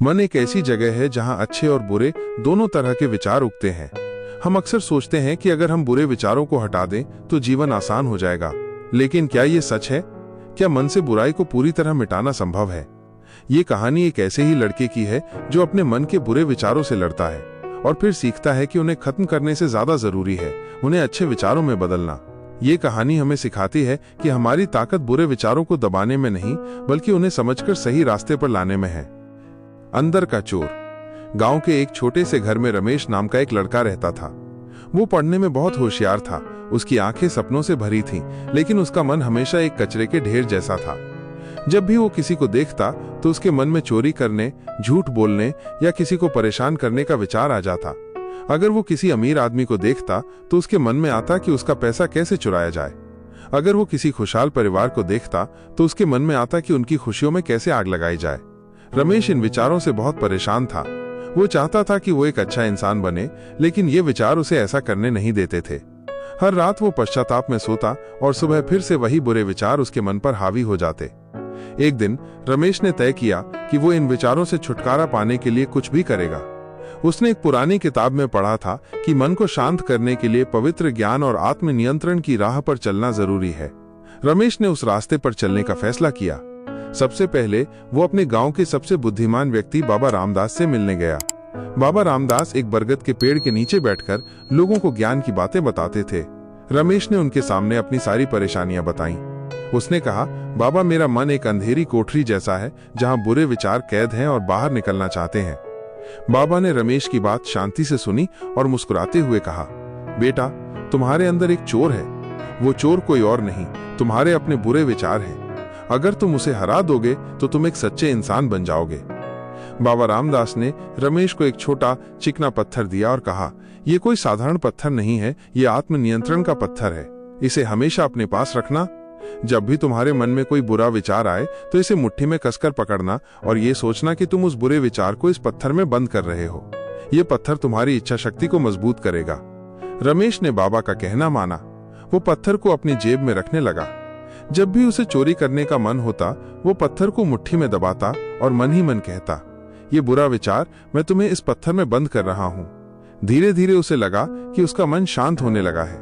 मन एक ऐसी जगह है जहां अच्छे और बुरे दोनों तरह के विचार उगते हैं। हम अक्सर सोचते हैं कि अगर हम बुरे विचारों को हटा दें तो जीवन आसान हो जाएगा, लेकिन क्या ये सच है? क्या मन से बुराई को पूरी तरह मिटाना संभव है? ये कहानी एक ऐसे ही लड़के की है जो अपने मन के बुरे विचारों से लड़ता है और फिर सीखता है कि उन्हें खत्म करने से ज्यादा जरूरी है उन्हें अच्छे विचारों में बदलना। ये कहानी हमें सिखाती है कि हमारी ताकत बुरे विचारों को दबाने में नहीं, बल्कि उन्हें समझकर सही रास्ते पर लाने में है। अंदर का चोर। गांव के एक छोटे से घर में रमेश नाम का एक लड़का रहता था। वो पढ़ने में बहुत होशियार था, उसकी आंखें सपनों से भरी थीं, लेकिन उसका मन हमेशा एक कचरे के ढेर जैसा था। जब भी वो किसी को देखता तो उसके मन में चोरी करने, झूठ बोलने या किसी को परेशान करने का विचार आ जाता। अगर वो किसी अमीर आदमी को देखता तो उसके मन में आता कि उसका पैसा कैसे चुराया जाए। अगर वो किसी खुशहाल परिवार को देखता तो उसके मन में आता कि उनकी खुशियों में कैसे आग लगाई जाए। रमेश इन विचारों से बहुत परेशान था। वो चाहता था कि वो एक अच्छा इंसान बने, लेकिन ये विचार उसे ऐसा करने नहीं देते थे। हर रात वो पश्चाताप में सोता और सुबह फिर से वही बुरे विचार उसके मन पर हावी हो जाते। एक दिन रमेश ने तय किया कि वो इन विचारों से छुटकारा पाने के लिए कुछ भी करेगा। उसने एक पुरानी किताब में पढ़ा था कि मन को शांत करने के लिए पवित्र ज्ञान और आत्मनियंत्रण की राह पर चलना जरूरी है। रमेश ने उस रास्ते पर चलने का फैसला किया। सबसे पहले वो अपने गांव के सबसे बुद्धिमान व्यक्ति बाबा रामदास से मिलने गया। बाबा रामदास एक बरगद के पेड़ के नीचे बैठकर लोगों को ज्ञान की बातें बताते थे। रमेश ने उनके सामने अपनी सारी परेशानियां बताईं। उसने कहा, बाबा, मेरा मन एक अंधेरी कोठरी जैसा है जहां बुरे विचार कैद हैं और बाहर निकलना चाहते हैं। बाबा ने रमेश की बात शांति से सुनी और मुस्कुराते हुए कहा, बेटा, तुम्हारे अंदर एक चोर है। वो चोर कोई और नहीं, तुम्हारे अपने बुरे विचार हैं। अगर तुम उसे हरा दोगे तो तुम एक सच्चे इंसान बन जाओगे। बाबा रामदास ने रमेश को एक छोटा चिकना पत्थर दिया और कहा, यह कोई साधारण पत्थर नहीं है, यह आत्मनियंत्रण का पत्थर है। इसे हमेशा अपने पास रखना। जब भी तुम्हारे मन में कोई बुरा विचार आए तो इसे मुट्ठी में कसकर पकड़ना और ये सोचना कि तुम उस बुरे विचार को इस पत्थर में बंद कर रहे हो। यह पत्थर तुम्हारी इच्छा शक्ति को मजबूत करेगा। रमेश ने बाबा का कहना माना। वो पत्थर को अपनी जेब में रखने लगा। जब भी उसे चोरी करने का मन होता, वो पत्थर को मुट्ठी में दबाता और मन ही मन कहता, ये बुरा विचार मैं तुम्हें इस पत्थर में बंद कर रहा हूं। धीरे धीरे उसे लगा कि उसका मन शांत होने लगा है।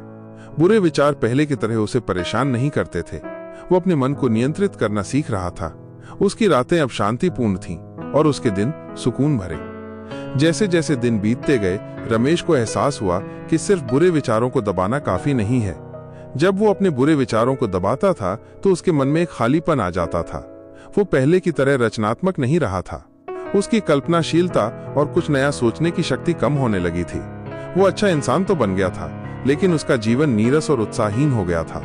बुरे विचार पहले की तरह उसे परेशान नहीं करते थे। वो अपने मन को नियंत्रित करना सीख रहा था। उसकी रातें अब शांतिपूर्ण थीं और उसके दिन सुकून भरे। जैसे जैसे दिन बीतते गए, रमेश को एहसास हुआ कि सिर्फ बुरे विचारों को दबाना काफी नहीं है। जब वो अपने बुरे विचारों को दबाता था तो उसके मन में एक खालीपन आ जाता था। वो पहले की तरह रचनात्मक नहीं रहा था। उसकी कल्पनाशीलता और कुछ नया सोचने की शक्ति कम होने लगी थी। वो अच्छा इंसान तो बन गया था, लेकिन उसका जीवन नीरस और उत्साहहीन हो गया था।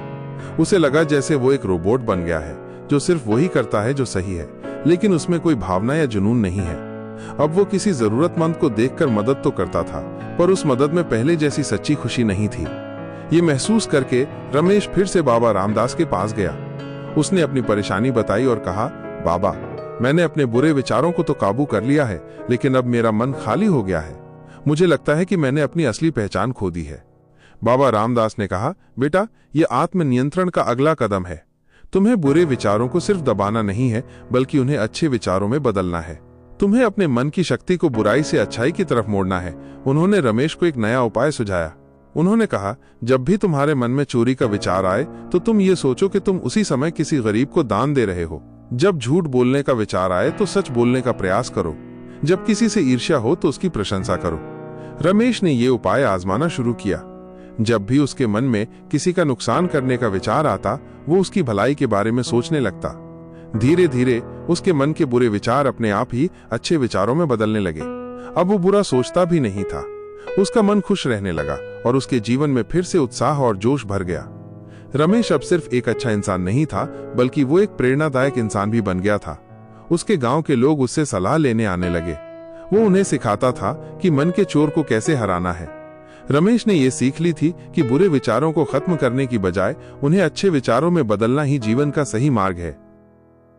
उसे लगा जैसे वो एक रोबोट बन गया है जो सिर्फ वही करता है जो सही है, लेकिन उसमें कोई भावना या जुनून नहीं है। अब वो किसी जरूरतमंद को देखकर मदद तो करता था, पर उस मदद में पहले जैसी सच्ची खुशी नहीं थी। ये महसूस करके रमेश फिर से बाबा रामदास के पास गया। उसने अपनी परेशानी बताई और कहा, बाबा, मैंने अपने बुरे विचारों को तो काबू कर लिया है, लेकिन अब मेरा मन खाली हो गया है। मुझे लगता है कि मैंने अपनी असली पहचान खो दी है। बाबा रामदास ने कहा, बेटा, यह आत्मनियंत्रण का अगला कदम है। तुम्हें बुरे विचारों को सिर्फ दबाना नहीं है, बल्कि उन्हें अच्छे विचारों में बदलना है। तुम्हें अपने मन की शक्ति को बुराई से अच्छाई की तरफ मोड़ना है। उन्होंने रमेश को एक नया उपाय सुझाया। उन्होंने कहा, जब भी तुम्हारे मन में चोरी का विचार आए तो तुम ये सोचो कि तुम उसी समय किसी गरीब को दान दे रहे हो। जब झूठ बोलने का विचार आए तो सच बोलने का प्रयास करो। जब किसी से ईर्ष्या हो तो उसकी प्रशंसा करो। रमेश ने ये उपाय आजमाना शुरू किया। जब भी उसके मन में किसी का नुकसान करने का विचार आता, वो उसकी भलाई के बारे में सोचने लगता। धीरे धीरे उसके मन के बुरे विचार अपने आप ही अच्छे विचारों में बदलने लगे। अब वो बुरा सोचता भी नहीं था। उसका मन खुश रहने लगा और उसके जीवन में फिर से उत्साह और जोश भर गया। रमेश अब सिर्फ एक अच्छा इंसान नहीं था, बल्कि वो एक प्रेरणादायक इंसान भी बन गया था। उसके गांव के लोग उससे सलाह लेने आने लगे। वो उन्हें सिखाता था कि मन के चोर को कैसे हराना है। रमेश ने यह सीख ली थी कि बुरे विचारों को खत्म करने की बजाय उन्हें अच्छे विचारों में बदलना ही जीवन का सही मार्ग है।